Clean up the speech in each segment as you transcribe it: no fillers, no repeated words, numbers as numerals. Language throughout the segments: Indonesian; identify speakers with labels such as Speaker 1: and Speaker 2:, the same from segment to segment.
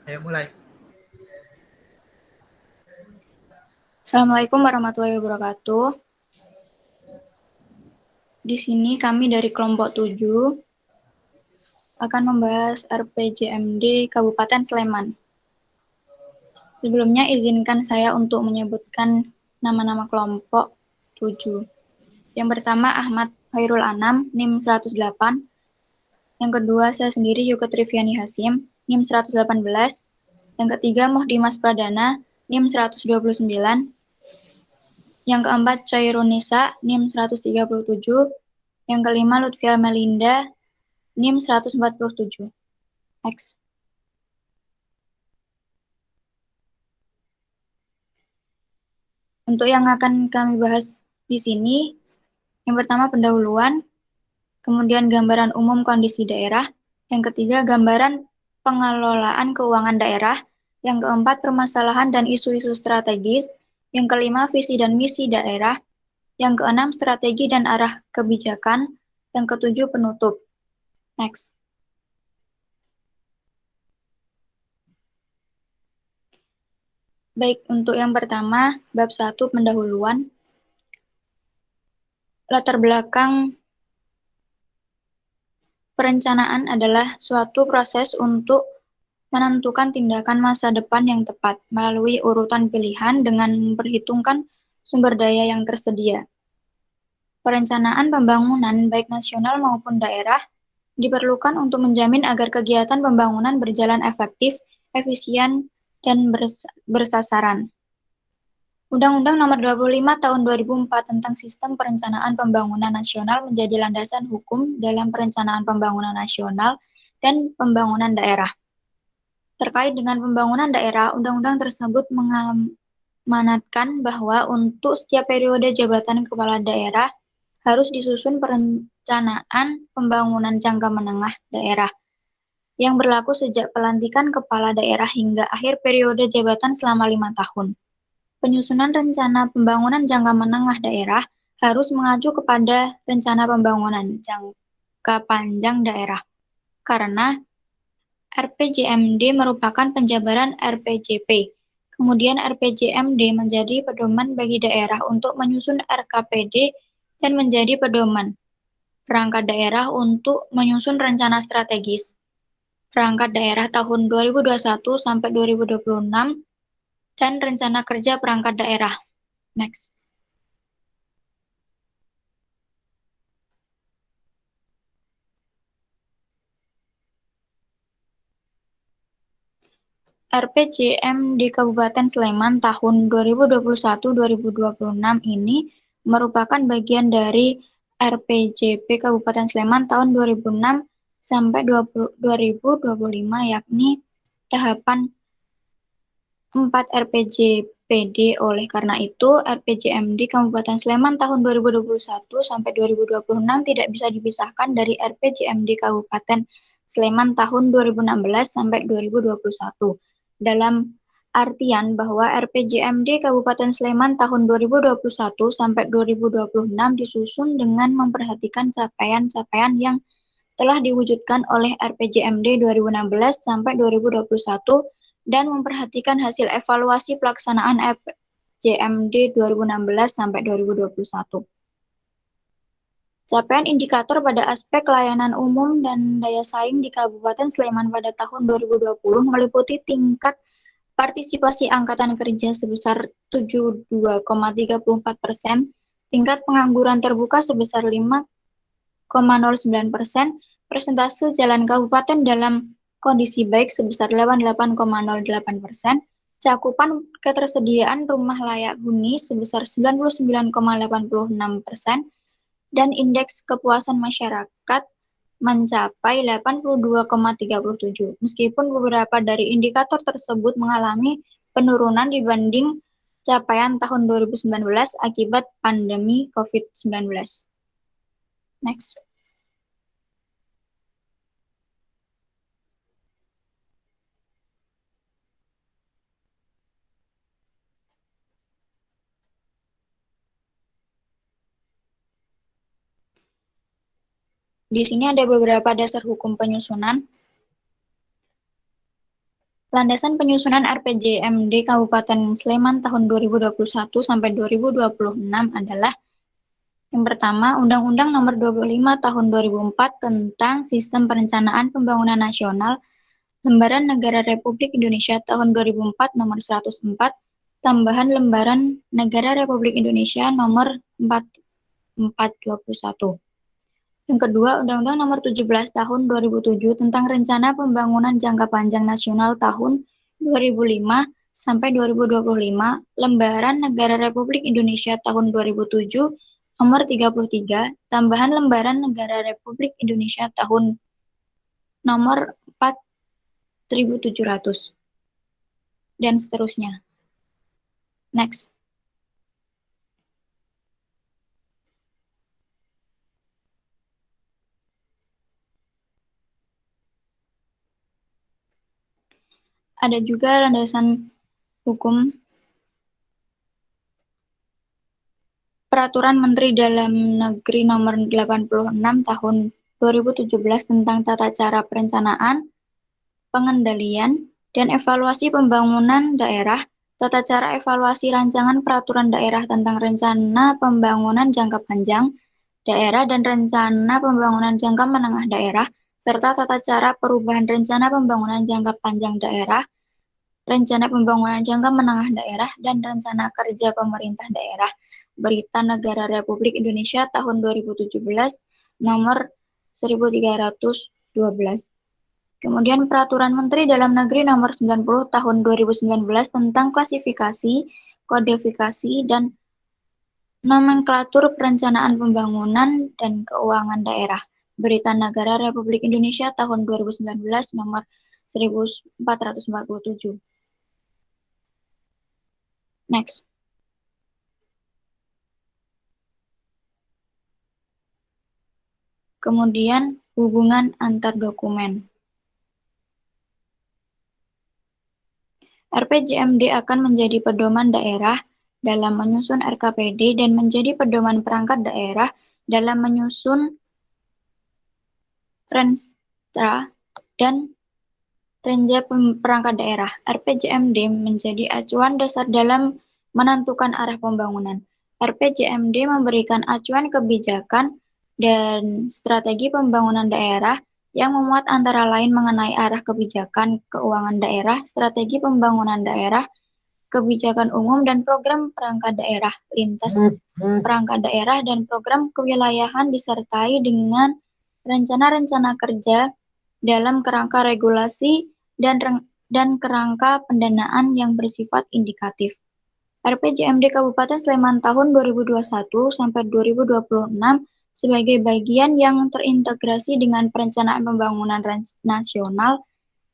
Speaker 1: Ayo mulai.
Speaker 2: Assalamualaikum warahmatullahi wabarakatuh. Di sini kami dari kelompok 7 akan membahas RPJMD Kabupaten Sleman. Sebelumnya izinkan saya untuk menyebutkan nama-nama kelompok 7. Yang pertama Ahmad Khairul Anam, NIM 108. Yang kedua saya sendiri Yuka Triviani Hasim, NIM 118. Yang ketiga Muhdimas Pradana, NIM 129. Yang keempat Chairun Nisa, NIM 137. Yang kelima Lutfia Melinda, NIM 147. Next. Untuk yang akan kami bahas di sini, yang pertama pendahuluan, kemudian gambaran umum kondisi daerah, yang ketiga gambaran pengelolaan keuangan daerah, yang keempat permasalahan dan isu-isu strategis, yang kelima visi dan misi daerah, yang keenam strategi dan arah kebijakan, yang ketujuh penutup. Next. Baik, untuk yang pertama, bab 1 pendahuluan. Latar belakang perencanaan adalah suatu proses untuk menentukan tindakan masa depan yang tepat melalui urutan pilihan dengan memperhitungkan sumber daya yang tersedia. Perencanaan pembangunan baik nasional maupun daerah diperlukan untuk menjamin agar kegiatan pembangunan berjalan efektif, efisien, dan bersasaran. Undang-Undang Nomor 25 Tahun 2004 tentang Sistem Perencanaan Pembangunan Nasional menjadi landasan hukum dalam perencanaan pembangunan nasional dan pembangunan daerah. Terkait dengan pembangunan daerah, undang-undang tersebut mengamanatkan bahwa untuk setiap periode jabatan kepala daerah harus disusun perencanaan pembangunan jangka menengah daerah yang berlaku sejak pelantikan kepala daerah hingga akhir periode jabatan selama 5 tahun. Penyusunan rencana pembangunan jangka menengah daerah harus mengacu kepada rencana pembangunan jangka panjang daerah, karena RPJMD merupakan penjabaran RPJP. Kemudian RPJMD menjadi pedoman bagi daerah untuk menyusun RKPD dan menjadi pedoman perangkat daerah untuk menyusun rencana strategis perangkat daerah tahun 2021 sampai 2026 dan rencana kerja perangkat daerah. Next. RPJM di Kabupaten Sleman tahun 2021-2026 ini merupakan bagian dari RPJP Kabupaten Sleman tahun 2006 sampai 2025, yakni tahapan 4 RPJPD. Oleh karena itu, RPJMD Kabupaten Sleman tahun 2021 sampai 2026 tidak bisa dipisahkan dari RPJMD Kabupaten Sleman tahun 2016 sampai 2021. Dalam artian bahwa RPJMD Kabupaten Sleman tahun 2021 sampai 2026 disusun dengan memperhatikan capaian-capaian yang telah diwujudkan oleh RPJMD 2016 sampai 2021 dan memperhatikan hasil evaluasi pelaksanaan RPJMD 2016 sampai 2021. Capaian indikator pada aspek layanan umum dan daya saing di Kabupaten Sleman pada tahun 2020 meliputi tingkat partisipasi angkatan kerja sebesar 72,34%, tingkat pengangguran terbuka sebesar 5,09%, persentase jalan kabupaten dalam kondisi baik sebesar 88,08%, cakupan ketersediaan rumah layak huni sebesar 99,86%, dan indeks kepuasan masyarakat mencapai 82,37. Meskipun beberapa dari indikator tersebut mengalami penurunan dibanding capaian tahun 2019 akibat pandemi COVID-19. Next. Di sini ada beberapa dasar hukum penyusunan. Landasan penyusunan RPJMD Kabupaten Sleman tahun 2021 sampai 2026 adalah yang pertama, Undang-Undang Nomor 25 Tahun 2004 tentang Sistem Perencanaan Pembangunan Nasional, Lembaran Negara Republik Indonesia tahun 2004 Nomor 104, tambahan Lembaran Negara Republik Indonesia Nomor 4421. Yang kedua, Undang-Undang Nomor 17 Tahun 2007 tentang Rencana Pembangunan Jangka Panjang Nasional tahun 2005 sampai 2025, Lembaran Negara Republik Indonesia tahun 2007 Nomor 33, tambahan Lembaran Negara Republik Indonesia tahun Nomor 4700 dan seterusnya. Next. Ada juga landasan hukum Peraturan Menteri Dalam Negeri Nomor 86 Tahun 2017 tentang Tata Cara Perencanaan, Pengendalian, dan Evaluasi Pembangunan Daerah, Tata Cara Evaluasi Rancangan Peraturan Daerah tentang Rencana Pembangunan Jangka Panjang Daerah dan Rencana Pembangunan Jangka Menengah Daerah, serta Tata Cara Perubahan Rencana Pembangunan Jangka Panjang Daerah, Rencana Pembangunan Jangka Menengah Daerah, dan Rencana Kerja Pemerintah Daerah. Berita Negara Republik Indonesia tahun 2017 nomor 1312. Kemudian Peraturan Menteri Dalam Negeri nomor 90 tahun 2019 tentang klasifikasi, kodifikasi, dan nomenklatur perencanaan pembangunan dan keuangan daerah. Berita Negara Republik Indonesia tahun 2019 nomor 1447. Next. Kemudian hubungan antar dokumen. RPJMD akan menjadi pedoman daerah dalam menyusun RKPD dan menjadi pedoman perangkat daerah dalam menyusun Renstra dan Renja Perangkat Daerah. RPJMD menjadi acuan dasar dalam menentukan arah pembangunan. RPJMD memberikan acuan kebijakan dan strategi pembangunan daerah yang memuat antara lain mengenai arah kebijakan keuangan daerah, strategi pembangunan daerah, kebijakan umum dan program perangkat daerah, lintas perangkat daerah dan program kewilayahan disertai dengan rencana-rencana kerja dalam kerangka regulasi dan kerangka pendanaan yang bersifat indikatif. RPJMD Kabupaten Sleman tahun 2021 sampai 2026 sebagai bagian yang terintegrasi dengan perencanaan pembangunan nasional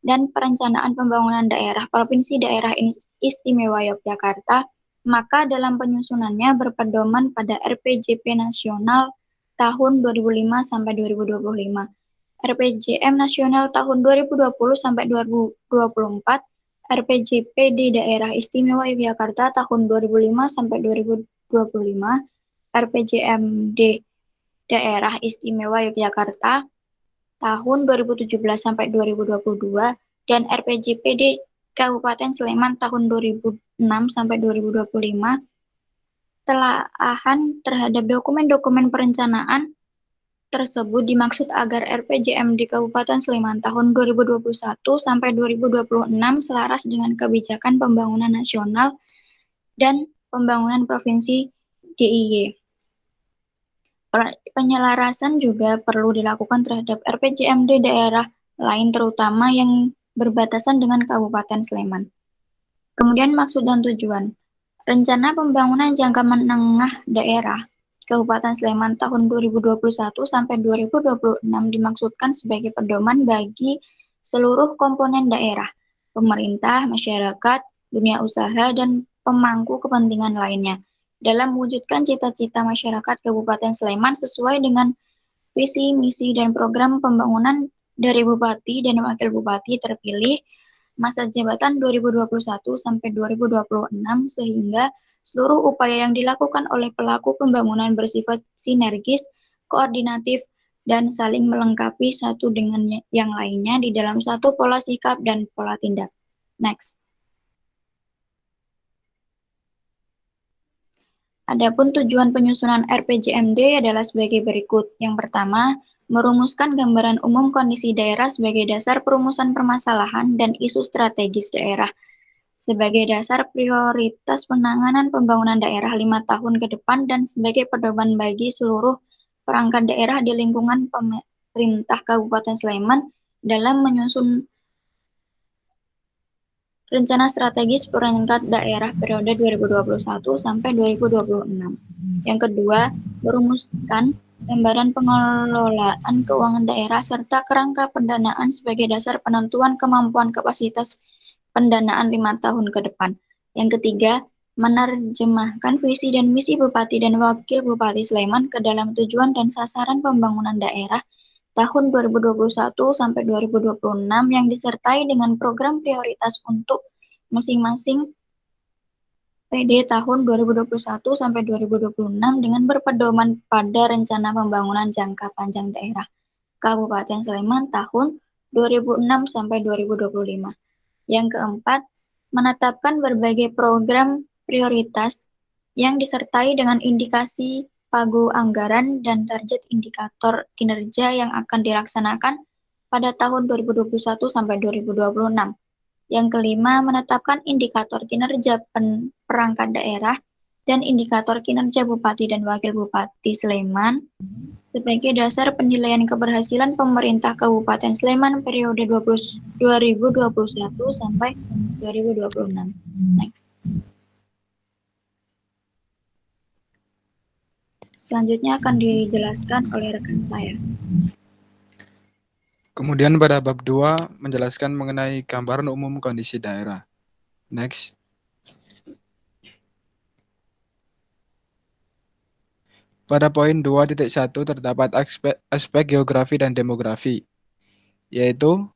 Speaker 2: dan perencanaan pembangunan daerah Provinsi Daerah Istimewa Yogyakarta, maka dalam penyusunannya berpedoman pada RPJP Nasional tahun 2005 sampai 2025. RPJM Nasional tahun 2020 sampai 2024, RPJP di Daerah Istimewa Yogyakarta tahun 2005 sampai 2025, RPJMD Daerah Istimewa Yogyakarta tahun 2017 sampai 2022, dan RPJPD Kabupaten Sleman tahun 2006 sampai 2025, telaahan terhadap dokumen-dokumen perencanaan tersebut dimaksud agar RPJMD Kabupaten Sleman tahun 2021 sampai 2026 selaras dengan kebijakan pembangunan nasional dan pembangunan provinsi DIY. Penyelarasan juga perlu dilakukan terhadap RPJMD daerah lain terutama yang berbatasan dengan Kabupaten Sleman. Kemudian maksud dan tujuan. Rencana Pembangunan Jangka Menengah Daerah Kabupaten Sleman tahun 2021 sampai 2026 dimaksudkan sebagai pedoman bagi seluruh komponen daerah, pemerintah, masyarakat, dunia usaha, dan pemangku kepentingan lainnya dalam mewujudkan cita-cita masyarakat Kabupaten Sleman sesuai dengan visi, misi, dan program pembangunan dari Bupati dan Wakil Bupati terpilih masa jabatan 2021 sampai 2026 sehingga seluruh upaya yang dilakukan oleh pelaku pembangunan bersifat sinergis, koordinatif, dan saling melengkapi satu dengan yang lainnya di dalam satu pola sikap dan pola tindak. Next. Adapun tujuan penyusunan RPJMD adalah sebagai berikut. Yang pertama, merumuskan gambaran umum kondisi daerah sebagai dasar perumusan permasalahan dan isu strategis daerah, sebagai dasar prioritas penanganan pembangunan daerah 5 tahun ke depan dan sebagai pedoman bagi seluruh perangkat daerah di lingkungan pemerintah Kabupaten Sleman dalam menyusun rencana strategis perangkat daerah periode 2021 sampai 2026. Yang kedua, merumuskan gambaran pengelolaan keuangan daerah serta kerangka pendanaan sebagai dasar penentuan kemampuan kapasitas pendanaan 5 tahun ke depan. Yang ketiga, menerjemahkan visi dan misi Bupati dan Wakil Bupati Sleman ke dalam tujuan dan sasaran pembangunan daerah tahun 2021 sampai 2026 yang disertai dengan program prioritas untuk masing-masing PD tahun 2021 sampai 2026 dengan berpedoman pada rencana pembangunan jangka panjang daerah Kabupaten Sleman tahun 2006 sampai 2025. Yang keempat, menetapkan berbagai program prioritas yang disertai dengan indikasi pagu anggaran dan target indikator kinerja yang akan dilaksanakan pada tahun 2021 sampai 2026. Yang kelima, menetapkan indikator kinerja perangkat daerah dan indikator kinerja Bupati dan Wakil Bupati Sleman sebagai dasar penilaian keberhasilan pemerintah Kabupaten Sleman periode 2021 sampai 2026. Next. Selanjutnya akan dijelaskan oleh rekan saya.
Speaker 1: Kemudian pada bab 2 menjelaskan mengenai gambaran umum kondisi daerah. Next. Pada poin 2.1 terdapat aspek geografi dan demografi, yaitu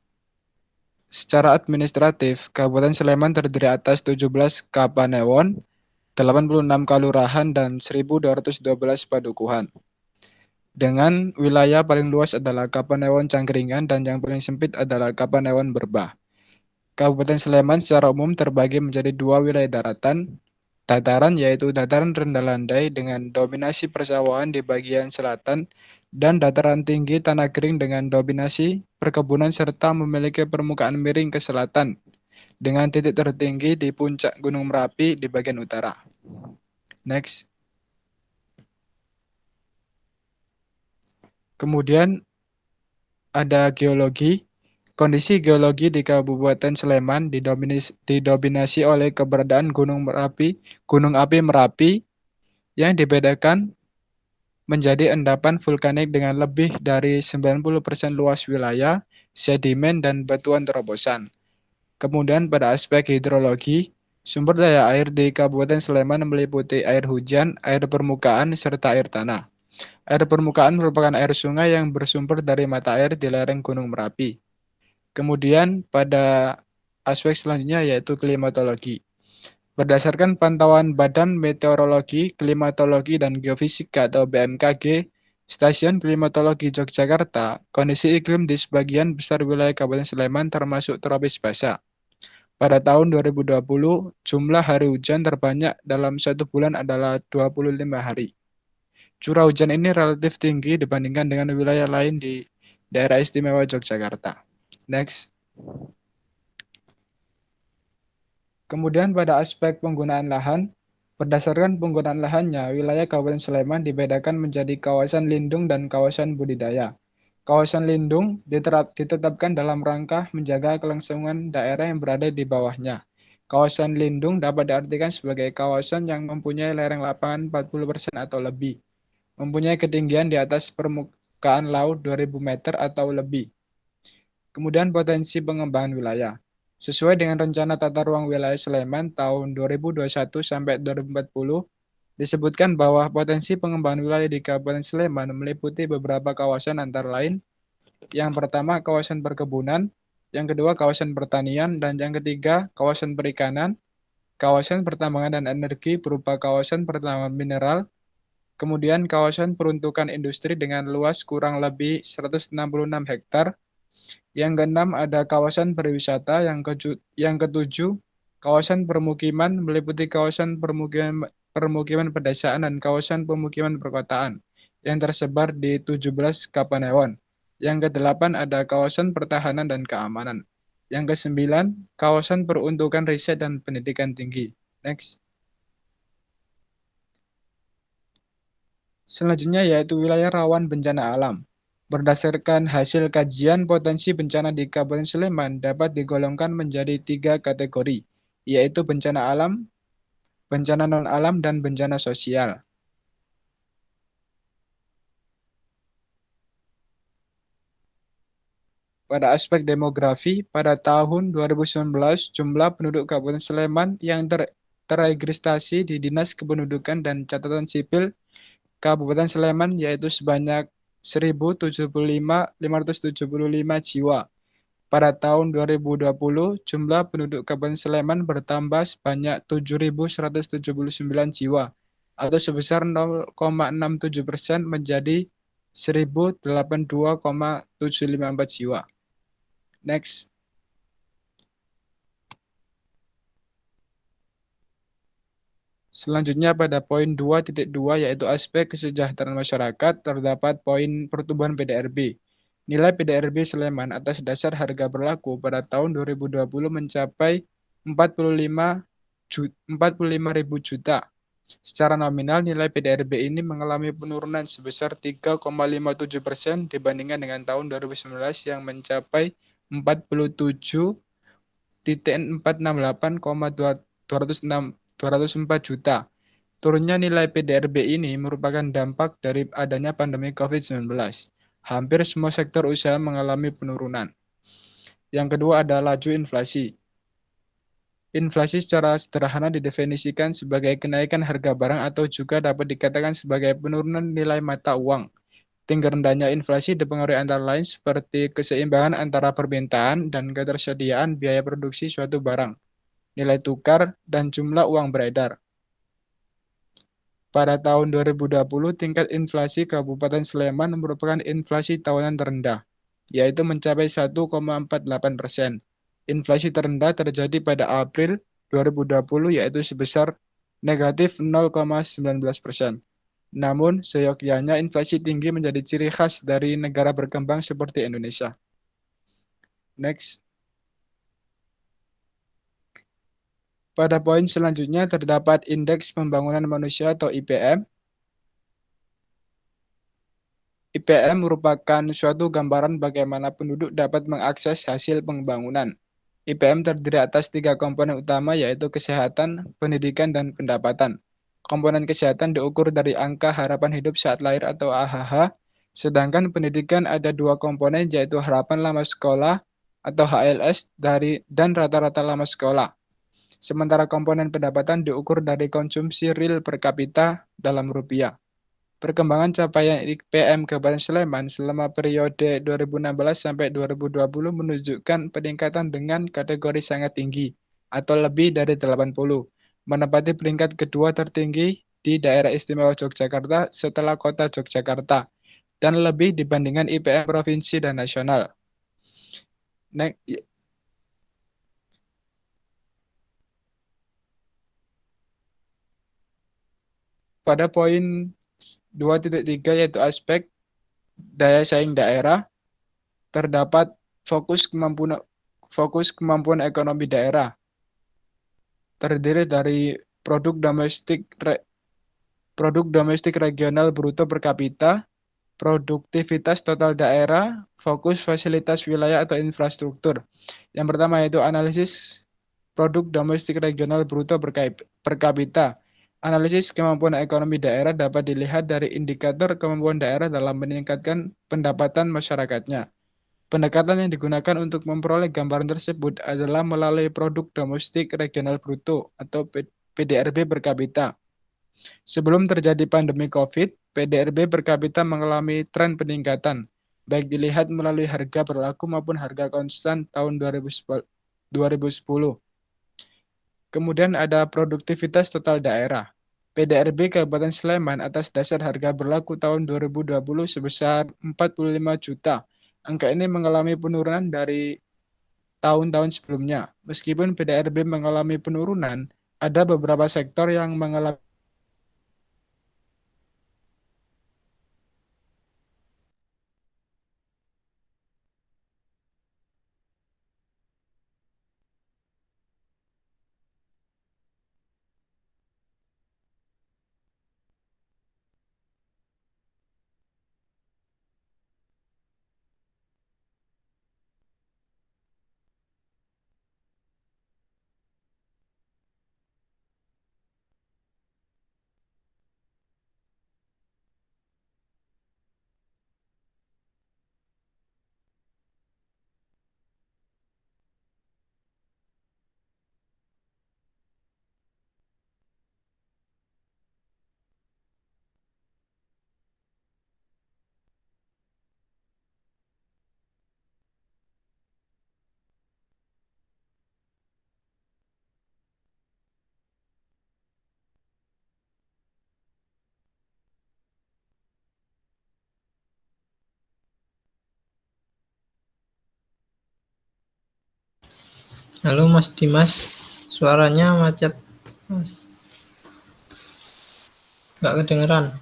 Speaker 1: secara administratif, Kabupaten Sleman terdiri atas 17 kapanewon, 86 kalurahan, dan 1.212 padukuhan. Dengan wilayah paling luas adalah Kapanewon Cangkringan dan yang paling sempit adalah Kapanewon Berbah. Kabupaten Sleman secara umum terbagi menjadi dua wilayah dataran yaitu dataran rendah landai dengan dominasi persawahan di bagian selatan dan dataran tinggi tanah kering dengan dominasi perkebunan serta memiliki permukaan miring ke selatan dengan titik tertinggi di puncak Gunung Merapi di bagian utara. Next. Kemudian ada geologi. Kondisi geologi di Kabupaten Sleman didominasi oleh keberadaan Gunung Api Merapi yang dibedakan menjadi endapan vulkanik dengan lebih dari 90% luas wilayah, sedimen, dan batuan terobosan. Kemudian pada aspek hidrologi, sumber daya air di Kabupaten Sleman meliputi air hujan, air permukaan, serta air tanah. Air permukaan merupakan air sungai yang bersumber dari mata air di lereng Gunung Merapi. Kemudian pada aspek selanjutnya yaitu klimatologi. Berdasarkan pantauan Badan Meteorologi, Klimatologi, dan Geofisika atau BMKG, Stasiun Klimatologi Yogyakarta, kondisi iklim di sebagian besar wilayah Kabupaten Sleman termasuk tropis basah. Pada tahun 2020, jumlah hari hujan terbanyak dalam satu bulan adalah 25 hari. Curah hujan ini relatif tinggi dibandingkan dengan wilayah lain di daerah istimewa Yogyakarta. Next. Kemudian pada aspek penggunaan lahan, berdasarkan penggunaan lahannya, wilayah Kabupaten Sleman dibedakan menjadi kawasan lindung dan kawasan budidaya. Kawasan lindung ditetapkan dalam rangka menjaga kelangsungan daerah yang berada di bawahnya. Kawasan lindung dapat diartikan sebagai kawasan yang mempunyai lereng lapangan 40% atau lebih, mempunyai ketinggian di atas permukaan laut 2000 meter atau lebih. Kemudian potensi pengembangan wilayah. Sesuai dengan rencana tata ruang wilayah Sleman tahun 2021 sampai 2040, disebutkan bahwa potensi pengembangan wilayah di Kabupaten Sleman meliputi beberapa kawasan antara lain. Yang pertama kawasan perkebunan, yang kedua kawasan pertanian, dan yang ketiga kawasan perikanan, kawasan pertambangan dan energi berupa kawasan pertambangan mineral, kemudian kawasan peruntukan industri dengan luas kurang lebih 166 hektar, Yang keenam ada kawasan pariwisata, yang ketujuh kawasan permukiman meliputi kawasan permukiman pedesaan dan kawasan pemukiman perkotaan yang tersebar di 17 kapanewon. Yang kedelapan ada kawasan pertahanan dan keamanan. Yang kesembilan kawasan peruntukan riset dan pendidikan tinggi. Next. Selanjutnya yaitu wilayah rawan bencana alam. Berdasarkan hasil kajian potensi bencana di Kabupaten Sleman dapat digolongkan menjadi 3 kategori, yaitu bencana alam, bencana non-alam, dan bencana sosial. Pada aspek demografi, pada tahun 2019, jumlah penduduk Kabupaten Sleman yang terregistrasi di Dinas Kependudukan dan Catatan Sipil Kabupaten Sleman yaitu sebanyak 1.075.575 jiwa. Pada tahun 2020, jumlah penduduk Kabupaten Sleman bertambah sebanyak 7.179 jiwa, atau sebesar 0,67% menjadi 1.082,754 jiwa. Next. Selanjutnya pada poin 2.2 yaitu aspek kesejahteraan masyarakat terdapat poin pertumbuhan PDRB. Nilai PDRB Sleman atas dasar harga berlaku pada tahun 2020 mencapai 45.000 juta. Secara nominal nilai PDRB ini mengalami penurunan sebesar 3,57% dibandingkan dengan tahun 2019 yang mencapai 47.468,204 juta. Turunnya nilai PDRB ini merupakan dampak dari adanya pandemi COVID-19. Hampir semua sektor usaha mengalami penurunan. Yang kedua ada laju inflasi. Inflasi secara sederhana didefinisikan sebagai kenaikan harga barang atau juga dapat dikatakan sebagai penurunan nilai mata uang. Tinggi rendahnya inflasi dipengaruhi antara lain seperti keseimbangan antara permintaan dan ketersediaan biaya produksi suatu barang, nilai tukar, dan jumlah uang beredar. Pada tahun 2020, tingkat inflasi Kabupaten Sleman merupakan inflasi tahunan terendah, yaitu mencapai 1,48%. Inflasi terendah terjadi pada April 2020 yaitu sebesar negatif 0,19%. Namun, seyogyanya inflasi tinggi menjadi ciri khas dari negara berkembang seperti Indonesia. Next. Pada poin selanjutnya terdapat Indeks Pembangunan Manusia atau IPM. IPM merupakan suatu gambaran bagaimana penduduk dapat mengakses hasil pembangunan. IPM terdiri atas 3 komponen utama yaitu kesehatan, pendidikan, dan pendapatan. Komponen kesehatan diukur dari angka harapan hidup saat lahir atau AHH, sedangkan pendidikan ada 2 komponen yaitu harapan lama sekolah atau HLS dan rata-rata lama sekolah. Sementara komponen pendapatan diukur dari konsumsi real per kapita dalam rupiah. Perkembangan capaian IPM Kabupaten Sleman selama periode 2016 sampai 2020 menunjukkan peningkatan dengan kategori sangat tinggi atau lebih dari 80, menempati peringkat kedua tertinggi di Daerah Istimewa Yogyakarta setelah Kota Yogyakarta dan lebih dibandingkan IPM provinsi dan nasional. Next. Pada poin 2.3 yaitu aspek daya saing daerah, terdapat fokus kemampuan ekonomi daerah. Terdiri dari produk domestik regional bruto per kapita, produktivitas total daerah, fokus fasilitas wilayah atau infrastruktur. Yang pertama yaitu analisis produk domestik regional bruto per kapita. Analisis kemampuan ekonomi daerah dapat dilihat dari indikator kemampuan daerah dalam meningkatkan pendapatan masyarakatnya. Pendekatan yang digunakan untuk memperoleh gambaran tersebut adalah melalui produk domestik regional bruto atau PDRB per kapita. Sebelum terjadi pandemi COVID, PDRB per kapita mengalami tren peningkatan, baik dilihat melalui harga berlaku maupun harga konstan tahun 2010. Kemudian ada produktivitas total daerah. PDRB Kabupaten Sleman atas dasar harga berlaku tahun 2020 sebesar 45 juta Angka ini mengalami penurunan dari tahun-tahun sebelumnya. Meskipun PDRB mengalami penurunan, ada beberapa sektor yang mengalami.
Speaker 3: Halo Mas Dimas, suaranya macet Mas, nggak kedengeran.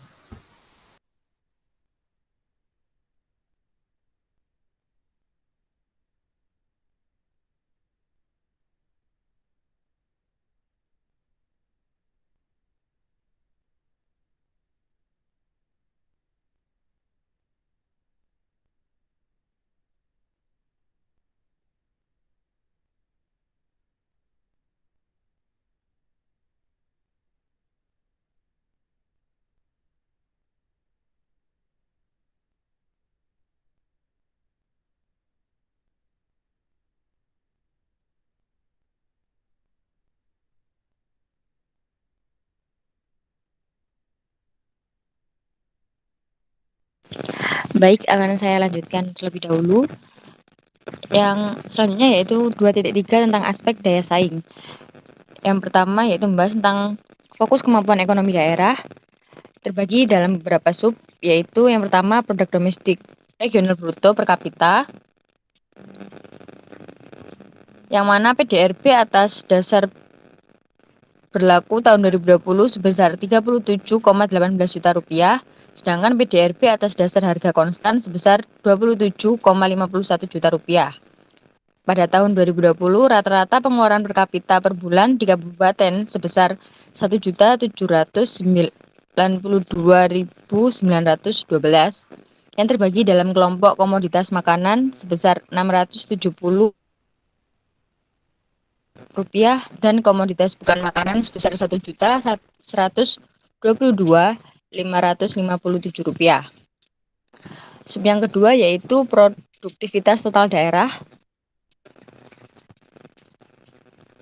Speaker 4: Baik, akan saya lanjutkan terlebih dahulu. Yang selanjutnya yaitu 2.3 tentang aspek daya saing. Yang pertama yaitu membahas tentang fokus kemampuan ekonomi daerah, terbagi dalam beberapa sub, yaitu yang pertama produk domestik regional bruto per kapita, yang mana PDRB atas dasar berlaku tahun 2020 sebesar 37,18 juta rupiah, sedangkan PDRB atas dasar harga konstan sebesar 27,51 juta rupiah. Pada tahun 2020, rata-rata pengeluaran per kapita per bulan di kabupaten sebesar 1.792.912 yang terbagi dalam kelompok komoditas makanan sebesar 670 rupiah dan komoditas bukan makanan sebesar 1.122.557 rupiah. Sub yang kedua yaitu produktivitas total daerah,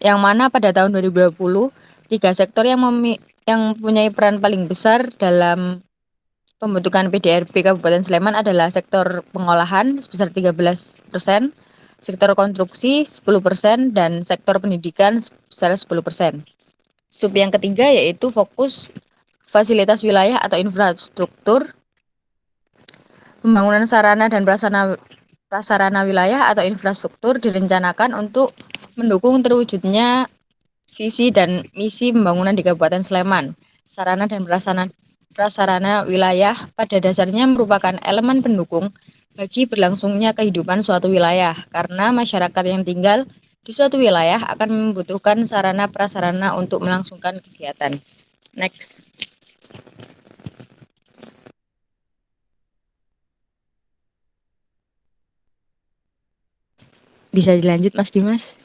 Speaker 4: yang mana pada tahun 2020 tiga sektor yang mempunyai peran paling besar dalam pembentukan PDRB Kabupaten Sleman adalah sektor pengolahan sebesar 13%, sektor konstruksi 10%, dan sektor pendidikan sebesar 10%. Sub yang ketiga yaitu fokus fasilitas wilayah atau infrastruktur, pembangunan sarana dan prasarana wilayah atau infrastruktur direncanakan untuk mendukung terwujudnya visi dan misi pembangunan di Kabupaten Sleman. Sarana dan prasarana wilayah pada dasarnya merupakan elemen pendukung bagi berlangsungnya kehidupan suatu wilayah, karena masyarakat yang tinggal di suatu wilayah akan membutuhkan sarana prasarana untuk melangsungkan kegiatan. Next. Bisa dilanjut Mas Dimas?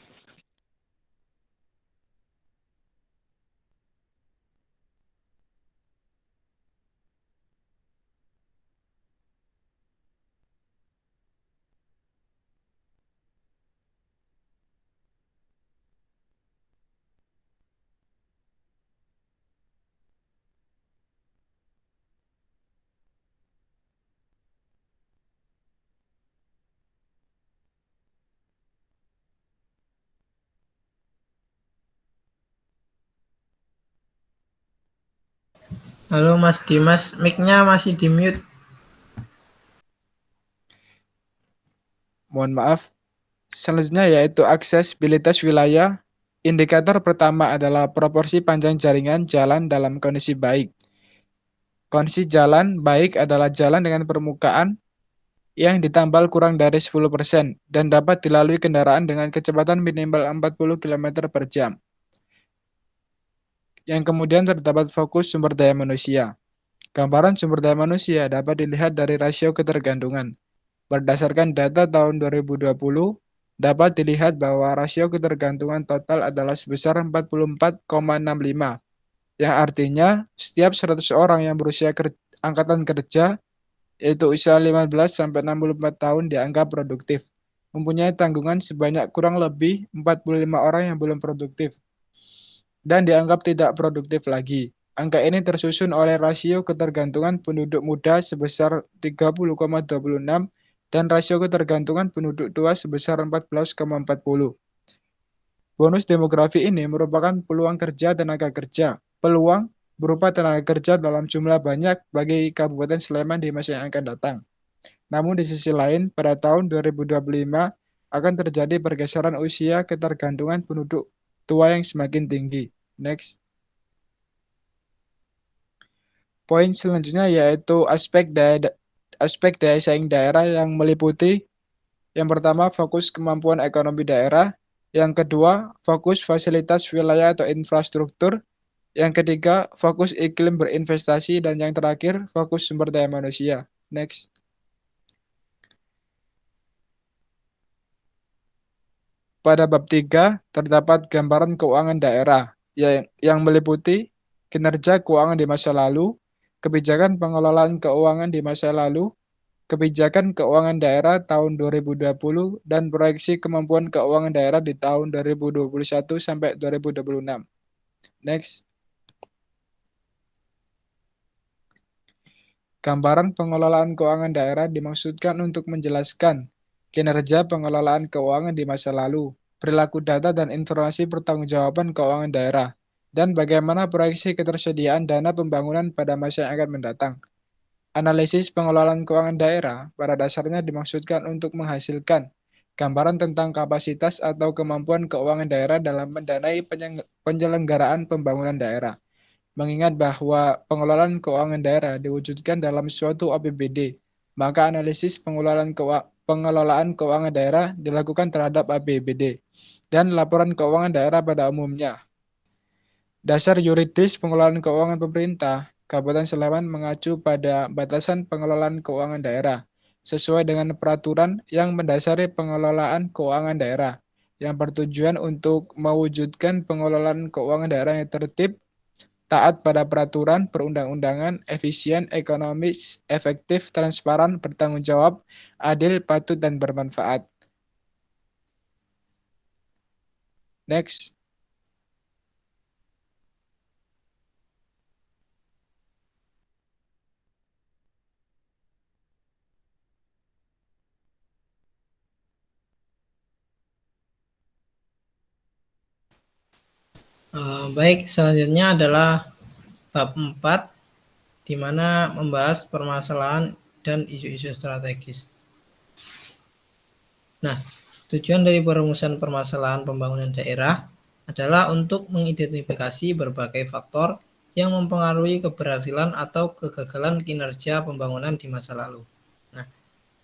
Speaker 3: Halo Mas Dimas, mic-nya masih di mute.
Speaker 1: Mohon maaf. Selanjutnya yaitu aksesibilitas wilayah. Indikator pertama adalah proporsi panjang jaringan jalan dalam kondisi baik. Kondisi jalan baik adalah jalan dengan permukaan yang ditambal kurang dari 10% dan dapat dilalui kendaraan dengan kecepatan minimal 40 km per jam. Yang kemudian terdapat fokus sumber daya manusia. Gambaran sumber daya manusia dapat dilihat dari rasio ketergantungan. Berdasarkan data tahun 2020, dapat dilihat bahwa rasio ketergantungan total adalah sebesar 44,65, yang artinya setiap 100 orang yang berusia angkatan kerja, yaitu usia 15-64 tahun dianggap produktif, mempunyai tanggungan sebanyak kurang lebih 45 orang yang belum produktif, dan dianggap tidak produktif lagi. Angka ini tersusun oleh rasio ketergantungan penduduk muda sebesar 30,26 dan rasio ketergantungan penduduk tua sebesar 14,40. Bonus demografi ini merupakan peluang kerja tenaga kerja. Peluang berupa tenaga kerja dalam jumlah banyak bagi Kabupaten Sleman di masa yang akan datang. Namun di sisi lain, pada tahun 2025 akan terjadi pergeseran usia ketergantungan penduduk tua yang semakin tinggi. Next. Poin selanjutnya yaitu aspek daya saing daerah yang meliputi yang pertama fokus kemampuan ekonomi daerah, yang kedua fokus fasilitas wilayah atau infrastruktur, yang ketiga fokus iklim berinvestasi, dan yang terakhir fokus sumber daya manusia. Next. Pada bab 3 terdapat gambaran keuangan daerah yang meliputi kinerja keuangan di masa lalu, kebijakan pengelolaan keuangan di masa lalu, kebijakan keuangan daerah tahun 2020, dan proyeksi kemampuan keuangan daerah di tahun 2021 sampai 2026. Next. Gambaran pengelolaan keuangan daerah dimaksudkan untuk menjelaskan kinerja pengelolaan keuangan di masa lalu, perilaku data dan informasi pertanggungjawaban keuangan daerah, dan bagaimana proyeksi ketersediaan dana pembangunan pada masa yang akan mendatang. Analisis pengelolaan keuangan daerah pada dasarnya dimaksudkan untuk menghasilkan gambaran tentang kapasitas atau kemampuan keuangan daerah dalam mendanai penyelenggaraan pembangunan daerah. Mengingat bahwa pengelolaan keuangan daerah diwujudkan dalam suatu APBD, maka analisis pengelolaan keuangan daerah dilakukan terhadap APBD dan laporan keuangan daerah pada umumnya. Dasar yuridis pengelolaan keuangan pemerintah Kabupaten Sleman mengacu pada batasan pengelolaan keuangan daerah sesuai dengan peraturan yang mendasari pengelolaan keuangan daerah yang bertujuan untuk mewujudkan pengelolaan keuangan daerah yang tertib, taat pada peraturan perundang-undangan, efisien, ekonomis, efektif, transparan, bertanggung jawab, adil, patut, dan bermanfaat. Next.
Speaker 3: Baik, selanjutnya adalah bab 4, di mana membahas permasalahan dan isu-isu strategis. Nah, tujuan dari perumusan permasalahan pembangunan daerah adalah untuk mengidentifikasi berbagai faktor yang mempengaruhi keberhasilan atau kegagalan kinerja pembangunan di masa lalu. Nah,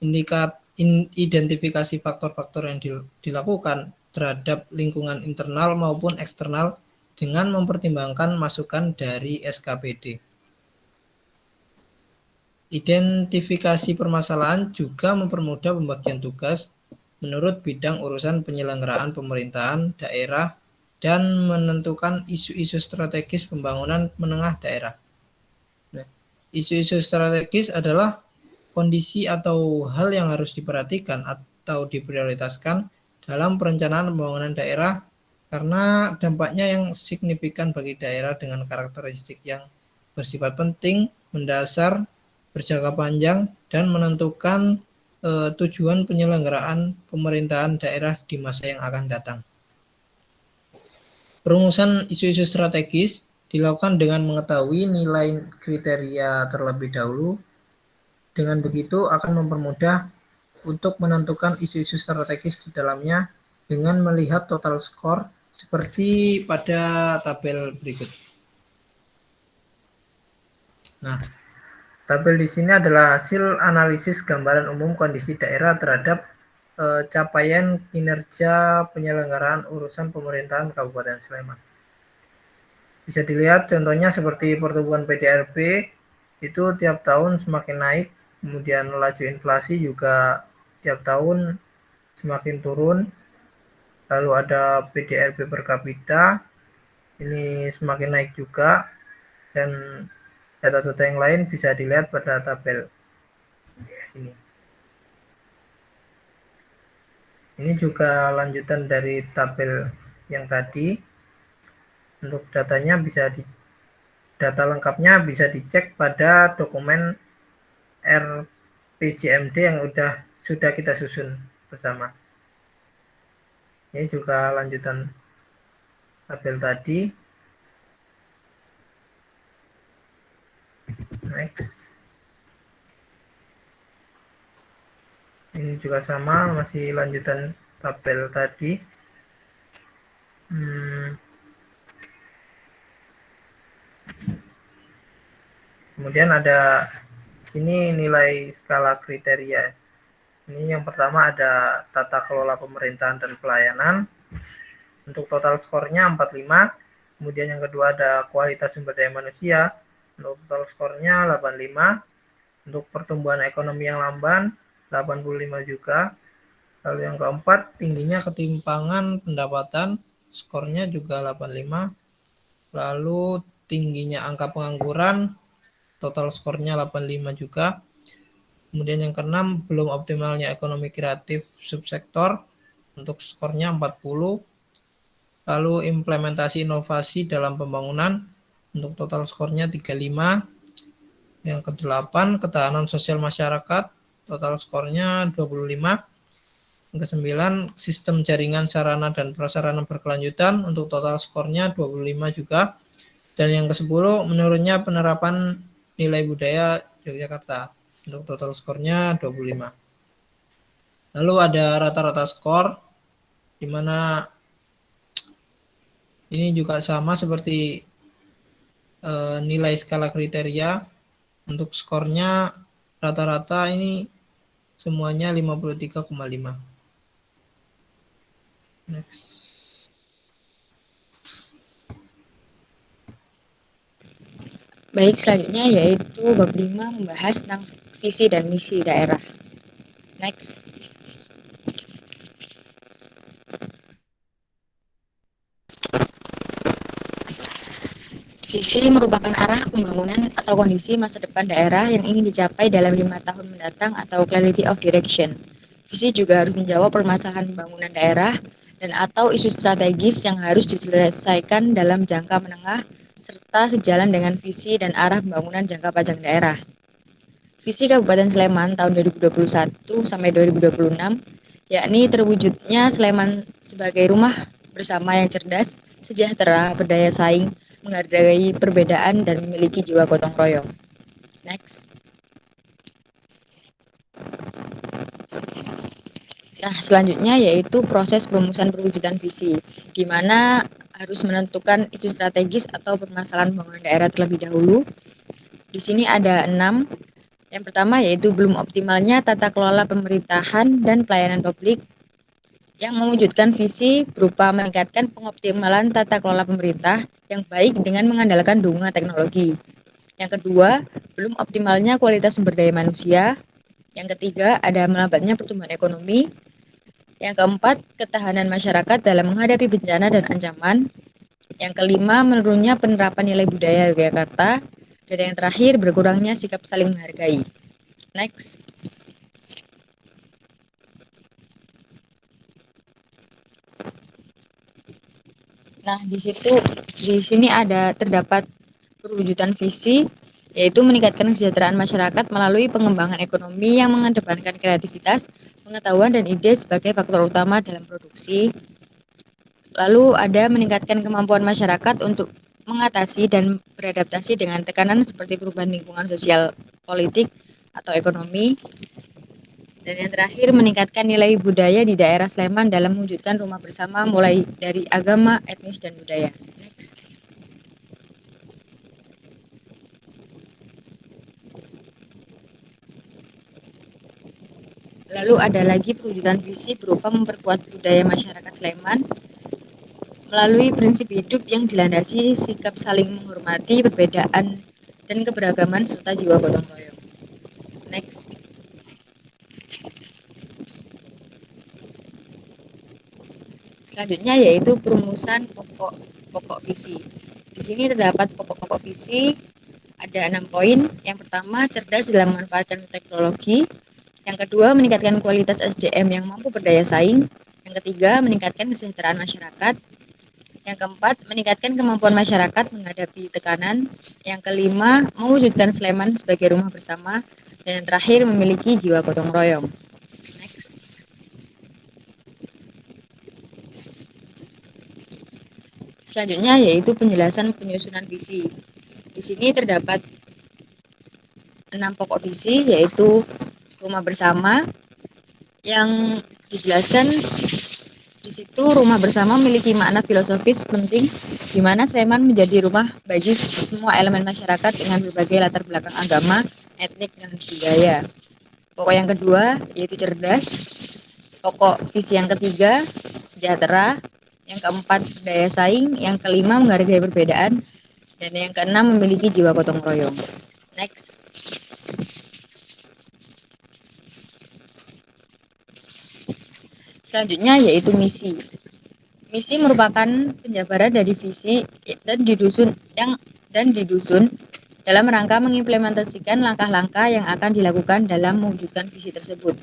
Speaker 3: identifikasi faktor-faktor yang dilakukan terhadap lingkungan internal maupun eksternal dengan mempertimbangkan masukan dari SKPD. Identifikasi permasalahan juga mempermudah pembagian tugas menurut bidang urusan penyelenggaraan pemerintahan daerah dan menentukan isu-isu strategis pembangunan menengah daerah. Nah, isu-isu strategis adalah kondisi atau hal yang harus diperhatikan atau diprioritaskan dalam perencanaan pembangunan daerah karena dampaknya yang signifikan bagi daerah dengan karakteristik yang bersifat penting, mendasar, berjangka panjang, dan menentukan tujuan penyelenggaraan pemerintahan daerah di masa yang akan datang. Perumusan isu-isu strategis dilakukan dengan mengetahui nilai kriteria terlebih dahulu. Dengan begitu akan mempermudah untuk menentukan isu-isu strategis di dalamnya dengan melihat total skor seperti pada tabel berikut. Nah, tabel di sini adalah hasil analisis gambaran umum kondisi daerah terhadap capaian kinerja penyelenggaraan urusan pemerintahan Kabupaten Sleman. Bisa dilihat contohnya seperti pertumbuhan PDRB itu tiap tahun semakin naik, kemudian laju inflasi juga tiap tahun semakin turun. Lalu ada PDRB per kapita, ini semakin naik juga, dan data-data yang lain bisa dilihat pada tabel ini. Ini juga lanjutan dari tabel yang tadi. Untuk datanya data lengkapnya bisa dicek pada dokumen RPJMD yang sudah kita susun bersama. Ini juga lanjutan tabel tadi. Next. Ini juga sama, masih lanjutan tabel tadi. Kemudian ada sini nilai skala kriteria. Ini yang pertama ada tata kelola pemerintahan dan pelayanan. Untuk total skornya 45. Kemudian yang kedua ada kualitas sumber daya manusia. Untuk total skornya 85. Untuk pertumbuhan ekonomi yang lamban 85 juga. Lalu yang keempat, tingginya ketimpangan pendapatan, skornya juga 85. Lalu tingginya angka pengangguran, total skornya 85 juga. Kemudian yang keenam, belum optimalnya ekonomi kreatif subsektor, untuk skornya 40. Lalu implementasi inovasi dalam pembangunan, untuk total skornya 35. Yang kedelapan, ketahanan sosial masyarakat, total skornya 25. Yang kesembilan, sistem jaringan sarana dan prasarana berkelanjutan, untuk total skornya 25 juga. Dan yang ke-10, menurunnya penerapan nilai budaya Yogyakarta, untuk total skornya 25. Lalu ada rata-rata skor, di mana ini juga sama seperti nilai skala kriteria. Untuk skornya rata-rata ini semuanya 53,5. Next.
Speaker 4: Baik, selanjutnya yaitu bab 5 membahas tentang visi dan misi daerah. Next. Visi merupakan arah pembangunan atau kondisi masa depan daerah yang ingin dicapai dalam 5 tahun mendatang atau clarity of direction. Visi juga harus menjawab permasalahan pembangunan daerah dan atau isu strategis yang harus diselesaikan dalam jangka menengah serta sejalan dengan visi dan arah pembangunan jangka panjang daerah. Visi Kabupaten Sleman tahun 2021 sampai 2026 yakni terwujudnya Sleman sebagai rumah bersama yang cerdas, sejahtera, berdaya saing, menghargai perbedaan dan memiliki jiwa gotong royong. Next. Nah, selanjutnya yaitu proses perumusan perwujudan visi, di mana harus menentukan isu strategis atau permasalahan pembangunan daerah terlebih dahulu. Di sini ada 6. Yang pertama yaitu belum optimalnya tata kelola pemerintahan dan pelayanan publik, yang mewujudkan visi berupa meningkatkan pengoptimalan tata kelola pemerintah yang baik dengan mengandalkan dukungan teknologi. Yang kedua, belum optimalnya kualitas sumber daya manusia. Yang ketiga, ada melambatnya pertumbuhan ekonomi. Yang keempat, ketahanan masyarakat dalam menghadapi bencana dan ancaman. Yang kelima, menurunnya penerapan nilai budaya Yogyakarta. Dan yang terakhir, berkurangnya sikap saling menghargai. Next. Nah, di sini terdapat perwujudan visi, yaitu meningkatkan kesejahteraan masyarakat melalui pengembangan ekonomi yang mengedepankan kreativitas, pengetahuan dan ide sebagai faktor utama dalam produksi. Lalu ada meningkatkan kemampuan masyarakat untuk mengatasi dan beradaptasi dengan tekanan seperti perubahan lingkungan sosial, politik, atau ekonomi. Dan yang terakhir, meningkatkan nilai budaya di daerah Sleman dalam mewujudkan rumah bersama mulai dari agama, etnis, dan budaya. Next. Lalu ada lagi perwujudan visi berupa memperkuat budaya masyarakat Sleman melalui prinsip hidup yang dilandasi sikap saling menghormati perbedaan dan keberagaman serta jiwa gotong royong. Next. Selanjutnya yaitu perumusan pokok visi. Di sini terdapat pokok-pokok visi ada 6 poin. Yang pertama, cerdas dalam memanfaatkan teknologi. Yang kedua, meningkatkan kualitas SDM yang mampu berdaya saing. Yang ketiga, meningkatkan kesejahteraan masyarakat. Yang keempat, meningkatkan kemampuan masyarakat menghadapi tekanan. Yang kelima, mewujudkan Sleman sebagai rumah bersama. Dan yang terakhir, memiliki jiwa gotong royong. Next. Selanjutnya yaitu penjelasan penyusunan visi. Di sini terdapat 6 pokok visi, yaitu rumah bersama yang dijelaskan di situ. Rumah bersama memiliki makna filosofis penting di mana Sleman menjadi rumah bagi semua elemen masyarakat dengan berbagai latar belakang agama, etnik, dan budaya. Pokok yang kedua yaitu cerdas. Pokok visi yang ketiga sejahtera. Yang keempat daya saing. Yang kelima menghargai perbedaan. Dan yang keenam memiliki jiwa gotong royong. Next. Selanjutnya yaitu misi. Misi merupakan penjabaran dari visi dan didusun dalam rangka mengimplementasikan langkah-langkah yang akan dilakukan dalam mewujudkan visi tersebut.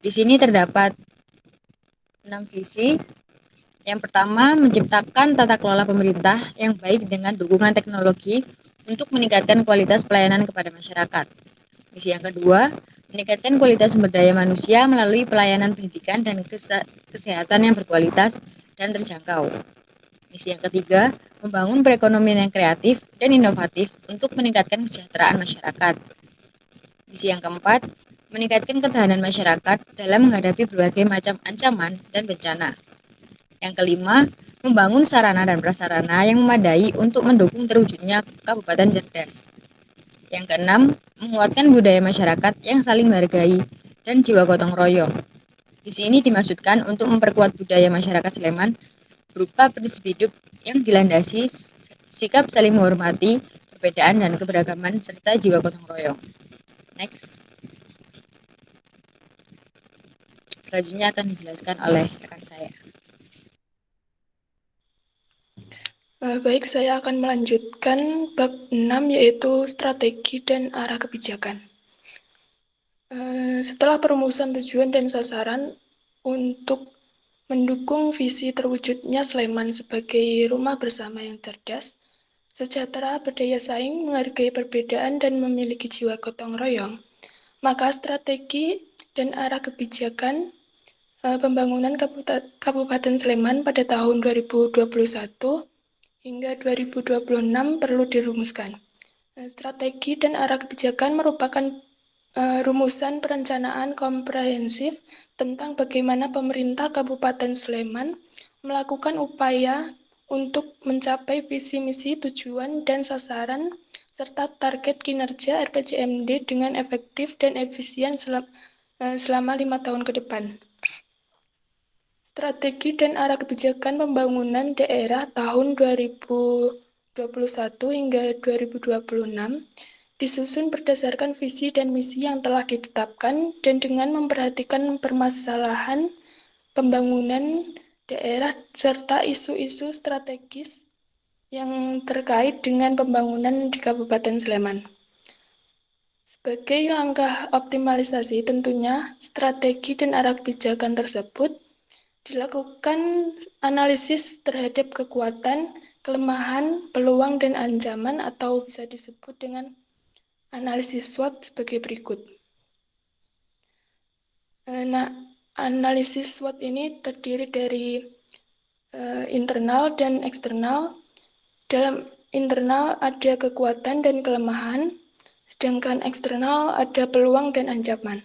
Speaker 4: Di sini terdapat 6 visi. Yang pertama, menciptakan tata kelola pemerintah yang baik dengan dukungan teknologi untuk meningkatkan kualitas pelayanan kepada masyarakat. Misi yang kedua, meningkatkan kualitas sumber daya manusia melalui pelayanan pendidikan dan kesehatan yang berkualitas dan terjangkau. Misi yang ketiga, membangun perekonomian yang kreatif dan inovatif untuk meningkatkan kesejahteraan masyarakat. Misi yang keempat, meningkatkan ketahanan masyarakat dalam menghadapi berbagai macam ancaman dan bencana. Yang kelima, membangun sarana dan prasarana yang memadai untuk mendukung terwujudnya Kabupaten Cerdas. Yang keenam, menguatkan budaya masyarakat yang saling menghargai dan jiwa gotong royong. Di sini dimaksudkan untuk memperkuat budaya masyarakat Sleman berupa prinsip hidup yang dilandasi sikap saling menghormati perbedaan dan keberagaman serta jiwa gotong royong. Next. Selanjutnya akan dijelaskan oleh rekan saya.
Speaker 5: Baik, saya akan melanjutkan bab 6 yaitu strategi dan arah kebijakan. Setelah perumusan tujuan dan sasaran untuk mendukung visi terwujudnya Sleman sebagai rumah bersama yang cerdas, sejahtera, berdaya saing, menghargai perbedaan, dan memiliki jiwa gotong royong, maka strategi dan arah kebijakan pembangunan Kabupaten Sleman pada tahun 2021 hingga 2026 perlu dirumuskan. Strategi dan arah kebijakan merupakan rumusan perencanaan komprehensif tentang bagaimana pemerintah Kabupaten Sleman melakukan upaya untuk mencapai visi misi, tujuan, dan sasaran serta target kinerja RPJMD dengan efektif dan efisien selama 5 tahun ke depan. Strategi dan arah kebijakan pembangunan daerah tahun 2021 hingga 2026 disusun berdasarkan visi dan misi yang telah ditetapkan dan dengan memperhatikan permasalahan pembangunan daerah serta isu-isu strategis yang terkait dengan pembangunan di Kabupaten Sleman. Sebagai langkah optimalisasi, tentunya strategi dan arah kebijakan tersebut dilakukan analisis terhadap kekuatan, kelemahan, peluang, dan ancaman atau bisa disebut dengan analisis SWOT sebagai berikut. Analisis SWOT ini terdiri dari internal dan eksternal. Dalam internal ada kekuatan dan kelemahan, sedangkan eksternal ada peluang dan ancaman.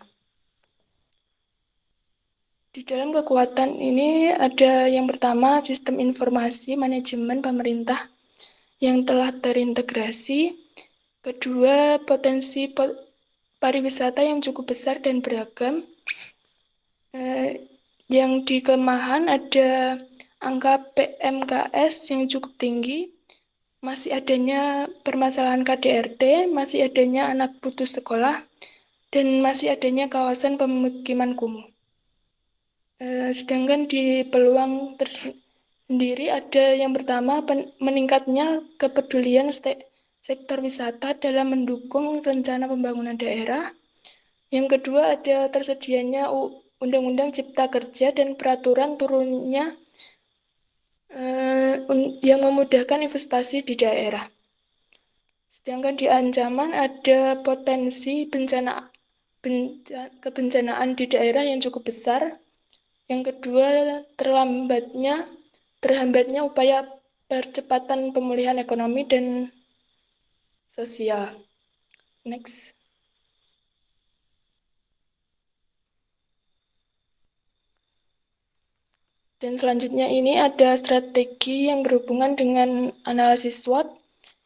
Speaker 5: Di dalam kekuatan ini ada yang pertama sistem informasi manajemen pemerintah yang telah terintegrasi. Kedua, potensi pariwisata yang cukup besar dan beragam. Yang di kelemahan ada angka PMKS yang cukup tinggi, masih adanya permasalahan KDRT, masih adanya anak putus sekolah, dan masih adanya kawasan pemukiman kumuh. Sedangkan di peluang tersendiri ada yang pertama meningkatnya kepedulian sektor wisata dalam mendukung rencana pembangunan daerah. Yang kedua ada tersedianya Undang-Undang Cipta Kerja dan peraturan turunnya yang memudahkan investasi di daerah. Sedangkan di ancaman ada potensi kebencanaan di daerah yang cukup besar. Yang kedua, terhambatnya upaya percepatan pemulihan ekonomi dan sosial. Next. Dan selanjutnya ini ada strategi yang berhubungan dengan analisis SWOT.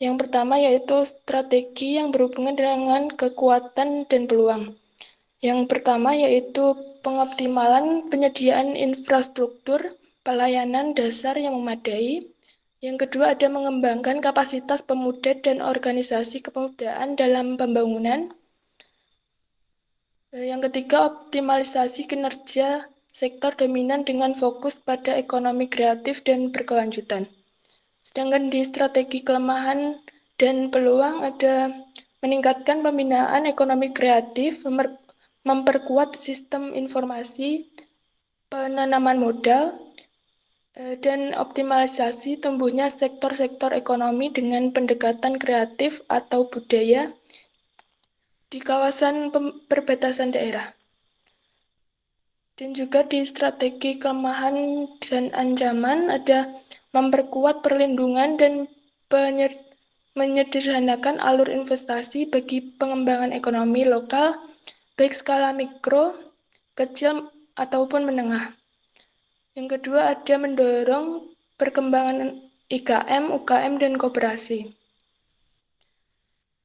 Speaker 5: Yang pertama yaitu strategi yang berhubungan dengan kekuatan dan peluang. Yang pertama yaitu pengoptimalan penyediaan infrastruktur pelayanan dasar yang memadai. Yang kedua ada mengembangkan kapasitas pemuda dan organisasi kepemudaan dalam pembangunan. Yang ketiga optimalisasi kinerja sektor dominan dengan fokus pada ekonomi kreatif dan berkelanjutan. Sedangkan di strategi kelemahan dan peluang ada meningkatkan pembinaan ekonomi kreatif, memperkuat sistem informasi, penanaman modal, dan optimalisasi tumbuhnya sektor-sektor ekonomi dengan pendekatan kreatif atau budaya di kawasan perbatasan daerah. Dan juga di strategi kelemahan dan ancaman ada memperkuat perlindungan dan menyederhanakan alur investasi bagi pengembangan ekonomi lokal baik skala mikro, kecil, ataupun menengah. Yang kedua ada mendorong perkembangan IKM, UKM, dan koperasi.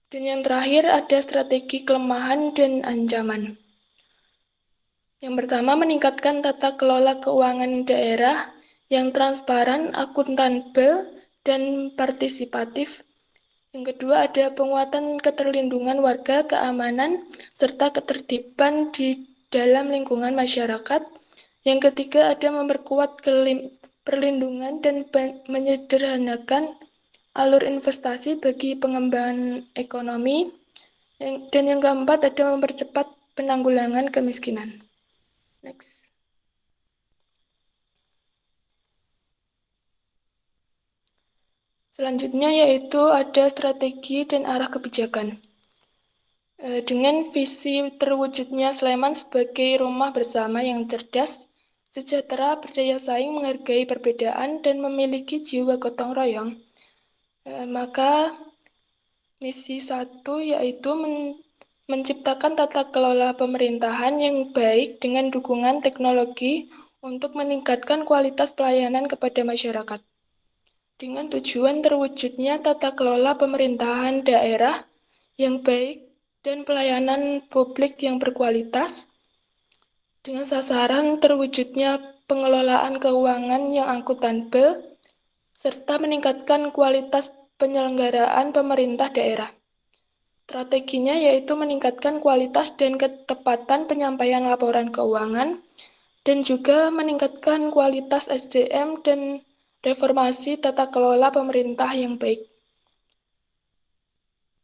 Speaker 5: Dan yang terakhir ada strategi kelemahan dan ancaman. Yang pertama meningkatkan tata kelola keuangan daerah yang transparan, akuntabel, dan partisipatif. Yang kedua ada penguatan keterlindungan warga, keamanan, serta ketertiban di dalam lingkungan masyarakat. Yang ketiga ada memperkuat perlindungan dan menyederhanakan alur investasi bagi pengembangan ekonomi. Dan yang keempat ada mempercepat penanggulangan kemiskinan. Next. Selanjutnya yaitu ada strategi dan arah kebijakan. Dengan visi terwujudnya Sleman sebagai rumah bersama yang cerdas, sejahtera, berdaya saing, menghargai perbedaan, dan memiliki jiwa gotong royong, maka misi 1 yaitu menciptakan tata kelola pemerintahan yang baik dengan dukungan teknologi untuk meningkatkan kualitas pelayanan kepada masyarakat. Dengan tujuan terwujudnya tata kelola pemerintahan daerah yang baik dan pelayanan publik yang berkualitas, dengan sasaran terwujudnya pengelolaan keuangan yang akuntabel, serta meningkatkan kualitas penyelenggaraan pemerintah daerah. Strateginya yaitu meningkatkan kualitas dan ketepatan penyampaian laporan keuangan, dan juga meningkatkan kualitas SDM dan reformasi tata kelola pemerintah yang baik.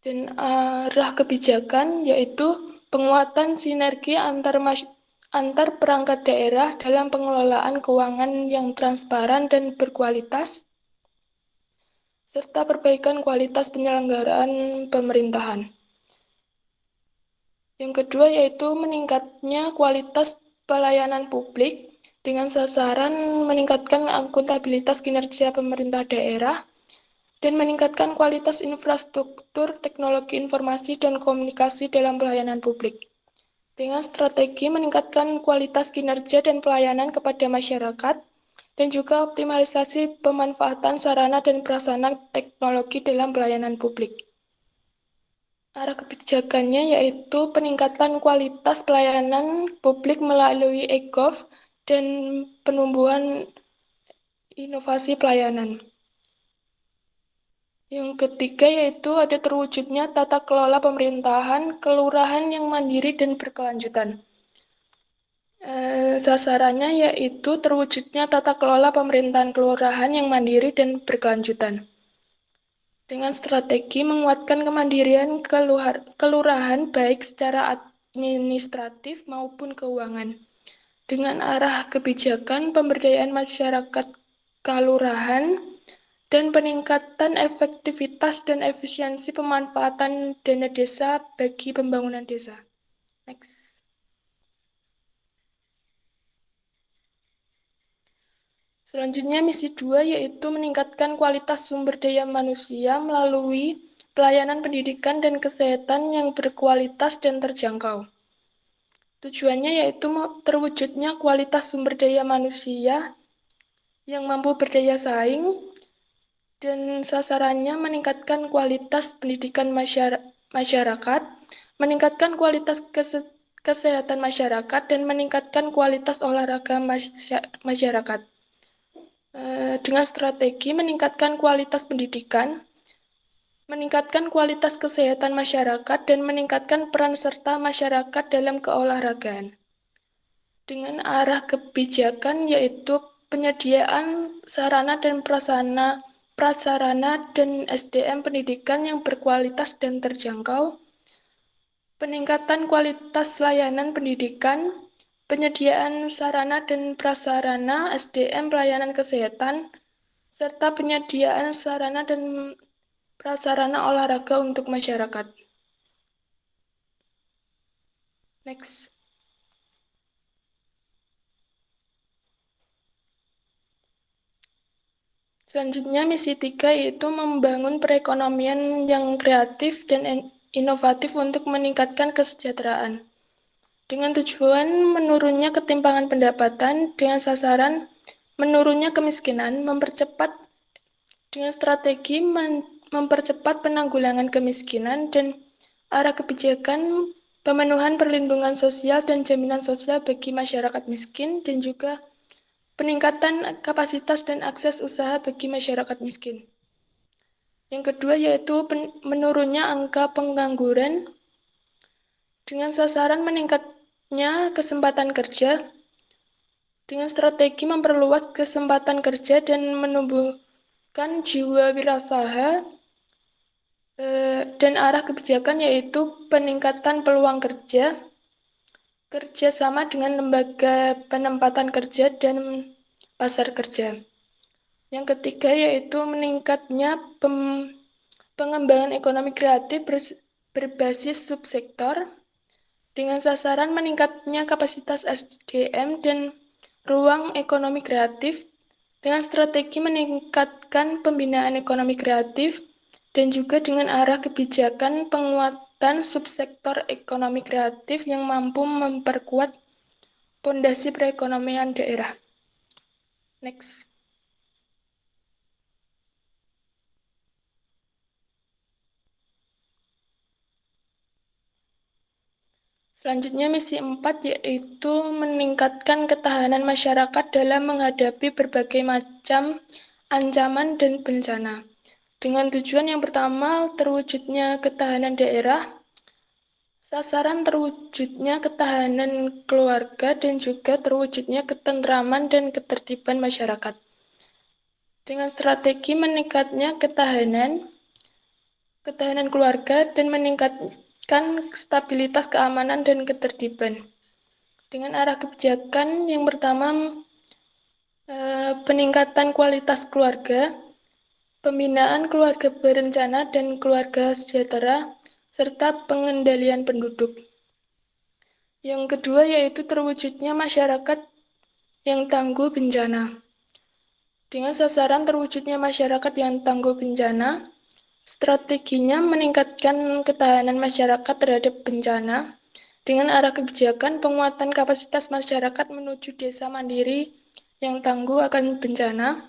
Speaker 5: Dan arah kebijakan yaitu penguatan sinergi antar perangkat daerah dalam pengelolaan keuangan yang transparan dan berkualitas, serta perbaikan kualitas penyelenggaraan pemerintahan. Yang kedua yaitu meningkatnya kualitas pelayanan publik dengan sasaran meningkatkan akuntabilitas kinerja pemerintah daerah dan meningkatkan kualitas infrastruktur teknologi informasi dan komunikasi dalam pelayanan publik. dengan strategi meningkatkan kualitas kinerja dan pelayanan kepada masyarakat, dan juga optimalisasi pemanfaatan sarana dan prasarana teknologi dalam pelayanan publik. Arah kebijakannya yaitu peningkatan kualitas pelayanan publik melalui e-gov dan penumbuhan inovasi pelayanan. Yang ketiga yaitu ada terwujudnya tata kelola pemerintahan kelurahan yang mandiri dan berkelanjutan. Sasarannya yaitu terwujudnya tata kelola pemerintahan kelurahan yang mandiri dan berkelanjutan. Dengan strategi menguatkan kemandirian kelurahan baik secara administratif maupun keuangan. Dengan arah kebijakan pemberdayaan masyarakat kelurahan dan peningkatan efektivitas dan efisiensi pemanfaatan dana desa bagi pembangunan desa. Next. Selanjutnya misi 2 yaitu meningkatkan kualitas sumber daya manusia melalui pelayanan pendidikan dan kesehatan yang berkualitas dan terjangkau. Tujuannya yaitu terwujudnya kualitas sumber daya manusia yang mampu berdaya saing, dan sasarannya meningkatkan kualitas pendidikan masyarakat, meningkatkan kualitas kesehatan masyarakat, dan meningkatkan kualitas olahraga masyarakat. Dengan strategi meningkatkan kualitas pendidikan, meningkatkan kualitas kesehatan masyarakat, dan meningkatkan peran serta masyarakat dalam keolahragaan. Dengan arah kebijakan yaitu penyediaan sarana dan prasarana dan SDM pendidikan yang berkualitas dan terjangkau, peningkatan kualitas layanan pendidikan, penyediaan sarana dan prasarana SDM pelayanan kesehatan, serta penyediaan sarana dan prasarana olahraga untuk masyarakat. Next. Selanjutnya misi 3 yaitu membangun perekonomian yang kreatif dan inovatif untuk meningkatkan kesejahteraan. Dengan tujuan menurunnya ketimpangan pendapatan dengan sasaran menurunnya kemiskinan, mempercepat dengan strategi mempercepat penanggulangan kemiskinan dan arah kebijakan pemenuhan perlindungan sosial dan jaminan sosial bagi masyarakat miskin, dan juga peningkatan kapasitas dan akses usaha bagi masyarakat miskin. Yang kedua yaitu menurunnya angka pengangguran dengan sasaran meningkatnya kesempatan kerja, dengan strategi memperluas kesempatan kerja dan menumbuhkan jiwa wirausaha, dan arah kebijakan yaitu peningkatan peluang kerja, kerjasama dengan lembaga penempatan kerja dan pasar kerja. Yang ketiga yaitu meningkatnya pengembangan ekonomi kreatif berbasis subsektor dengan sasaran meningkatnya kapasitas SDM dan ruang ekonomi kreatif, dengan strategi meningkatkan pembinaan ekonomi kreatif, dan juga dengan arah kebijakan penguatan subsektor ekonomi kreatif yang mampu memperkuat fondasi perekonomian daerah. Next. Selanjutnya misi 4 yaitu meningkatkan ketahanan masyarakat dalam menghadapi berbagai macam ancaman dan bencana. Dengan tujuan yang pertama terwujudnya ketahanan daerah, sasaran terwujudnya ketahanan keluarga, dan juga terwujudnya ketentraman dan ketertiban masyarakat. Dengan strategi meningkatnya ketahanan keluarga dan meningkatkan stabilitas keamanan dan ketertiban. Dengan arah kebijakan yang pertama peningkatan kualitas keluarga, pembinaan keluarga berencana dan keluarga sejahtera, serta pengendalian penduduk. Yang kedua yaitu terwujudnya masyarakat yang tangguh bencana. Dengan sasaran terwujudnya masyarakat yang tangguh bencana, strateginya meningkatkan ketahanan masyarakat terhadap bencana dengan arah kebijakan penguatan kapasitas masyarakat menuju desa mandiri yang tangguh akan bencana,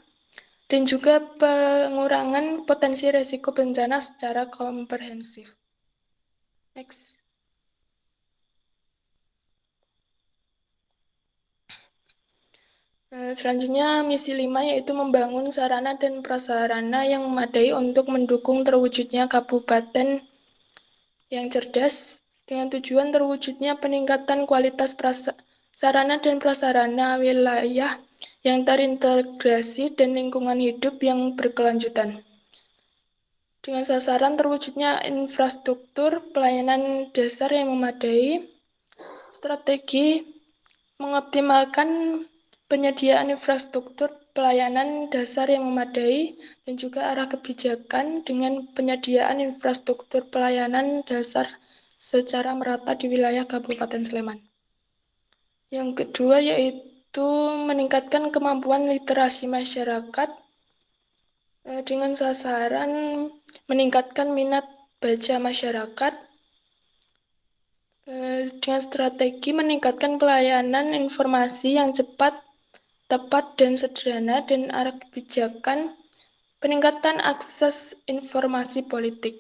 Speaker 5: dan juga pengurangan potensi risiko bencana secara komprehensif. Next. Selanjutnya, misi 5 yaitu membangun sarana dan prasarana yang memadai untuk mendukung terwujudnya kabupaten yang cerdas dengan tujuan terwujudnya peningkatan kualitas sarana dan prasarana wilayah yang terintegrasi dan lingkungan hidup yang berkelanjutan. Dengan sasaran terwujudnya infrastruktur pelayanan dasar yang memadai, strategi mengoptimalkan penyediaan infrastruktur pelayanan dasar yang memadai dan juga arah kebijakan dengan penyediaan infrastruktur pelayanan dasar secara merata di wilayah Kabupaten Sleman. Yang kedua yaitu meningkatkan kemampuan literasi masyarakat dengan sasaran meningkatkan minat baca masyarakat dengan strategi meningkatkan pelayanan informasi yang cepat, tepat, dan sederhana, dan arah kebijakan peningkatan akses informasi politik.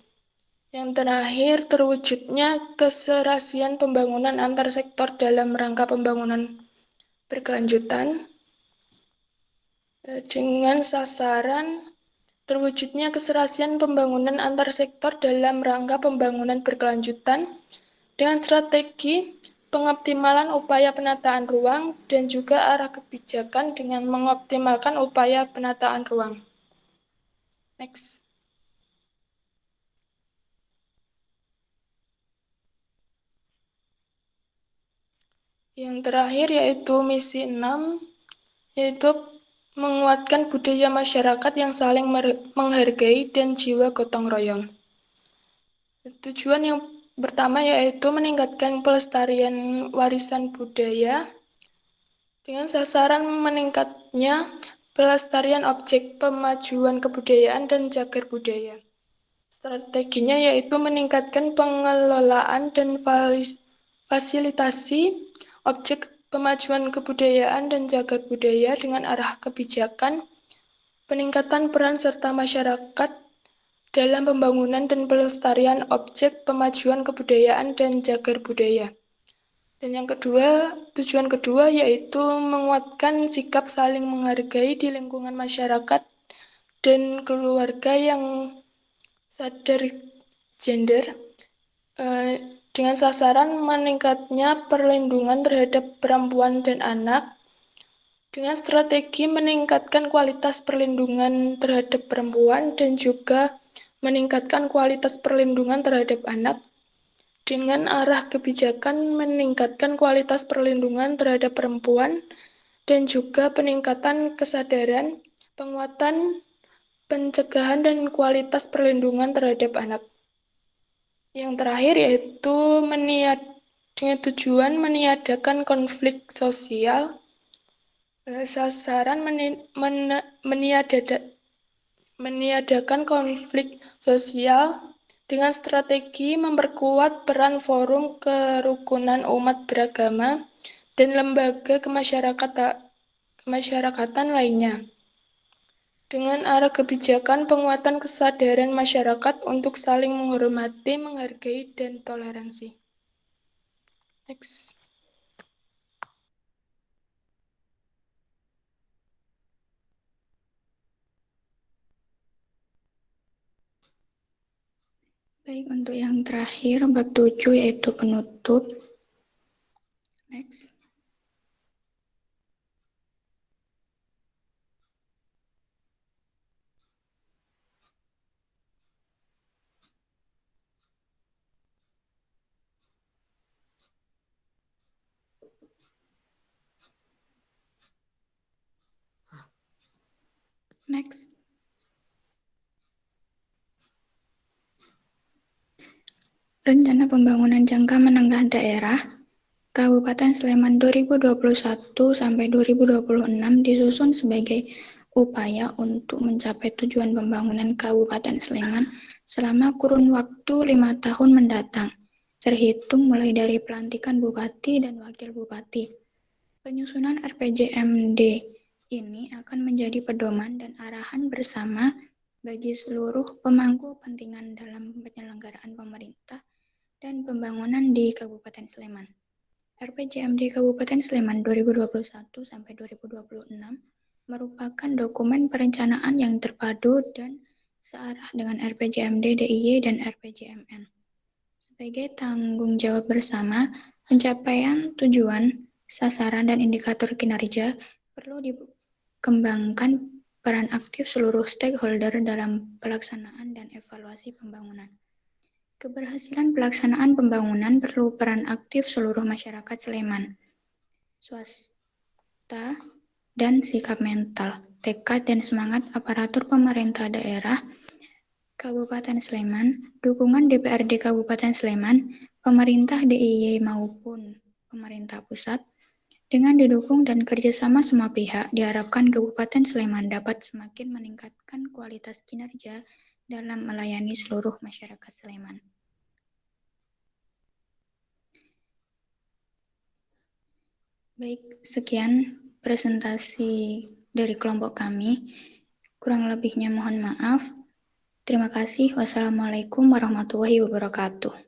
Speaker 5: Yang terakhir, terwujudnya keserasian pembangunan antar sektor dalam rangka pembangunan berkelanjutan dengan sasaran terwujudnya keserasian pembangunan antar sektor dalam rangka pembangunan berkelanjutan dengan strategi pengoptimalan upaya penataan ruang dan juga arah kebijakan dengan mengoptimalkan upaya penataan ruang. Next. Yang terakhir yaitu misi 6, yaitu menguatkan budaya masyarakat yang saling menghargai dan jiwa gotong royong. Tujuan yang pertama yaitu meningkatkan pelestarian warisan budaya dengan sasaran meningkatnya pelestarian objek pemajuan kebudayaan dan cagar budaya. Strateginya yaitu meningkatkan pengelolaan dan fasilitasi objek pemajuan kebudayaan dan cagar budaya dengan arah kebijakan peningkatan peran serta masyarakat dalam pembangunan dan pelestarian objek pemajuan kebudayaan dan cagar budaya. Dan yang kedua, tujuan kedua yaitu menguatkan sikap saling menghargai di lingkungan masyarakat dan keluarga yang sadar gender dengan sasaran meningkatnya perlindungan terhadap perempuan dan anak dengan strategi meningkatkan kualitas perlindungan terhadap perempuan dan juga meningkatkan kualitas perlindungan terhadap anak dengan arah kebijakan meningkatkan kualitas perlindungan terhadap perempuan dan juga peningkatan kesadaran, penguatan, pencegahan, dan kualitas perlindungan terhadap anak. Yang terakhir yaitu dengan tujuan meniadakan konflik sosial, sasaran meniadakan konflik sosial dengan strategi memperkuat peran forum kerukunan umat beragama dan lembaga kemasyarakatan lainnya. Dengan arah kebijakan penguatan kesadaran masyarakat untuk saling menghormati, menghargai, dan toleransi. Next.
Speaker 2: Baik, untuk yang terakhir, bab 7 yaitu penutup. Next. Next. Rencana Pembangunan Jangka Menengah Daerah Kabupaten Sleman 2021 sampai 2026 disusun sebagai upaya untuk mencapai tujuan pembangunan Kabupaten Sleman selama kurun waktu 5 tahun mendatang. terhitung mulai dari pelantikan bupati dan wakil bupati. Penyusunan RPJMD ini akan menjadi pedoman dan arahan bersama bagi seluruh pemangku kepentingan dalam penyelenggaraan pemerintah dan pembangunan di Kabupaten Sleman. RPJMD Kabupaten Sleman 2021 sampai 2026 merupakan dokumen perencanaan yang terpadu dan searah dengan RPJMD DIY dan RPJMN. Sebagai tanggung jawab bersama, pencapaian tujuan, sasaran, dan indikator kinerja perlu dikembangkan peran aktif seluruh stakeholder dalam pelaksanaan dan evaluasi pembangunan. Keberhasilan pelaksanaan pembangunan perlu peran aktif seluruh masyarakat Sleman, swasta, dan sikap mental, tekad, dan semangat aparatur pemerintah daerah Kabupaten Sleman, dukungan DPRD Kabupaten Sleman, pemerintah DIY maupun pemerintah pusat. Dengan didukung dan kerjasama semua pihak, diharapkan Kabupaten Sleman dapat semakin meningkatkan kualitas kinerja dalam melayani seluruh masyarakat Sleman. Baik, sekian presentasi dari kelompok kami. Kurang lebihnya mohon maaf. Terima kasih. Wassalamualaikum warahmatullahi wabarakatuh.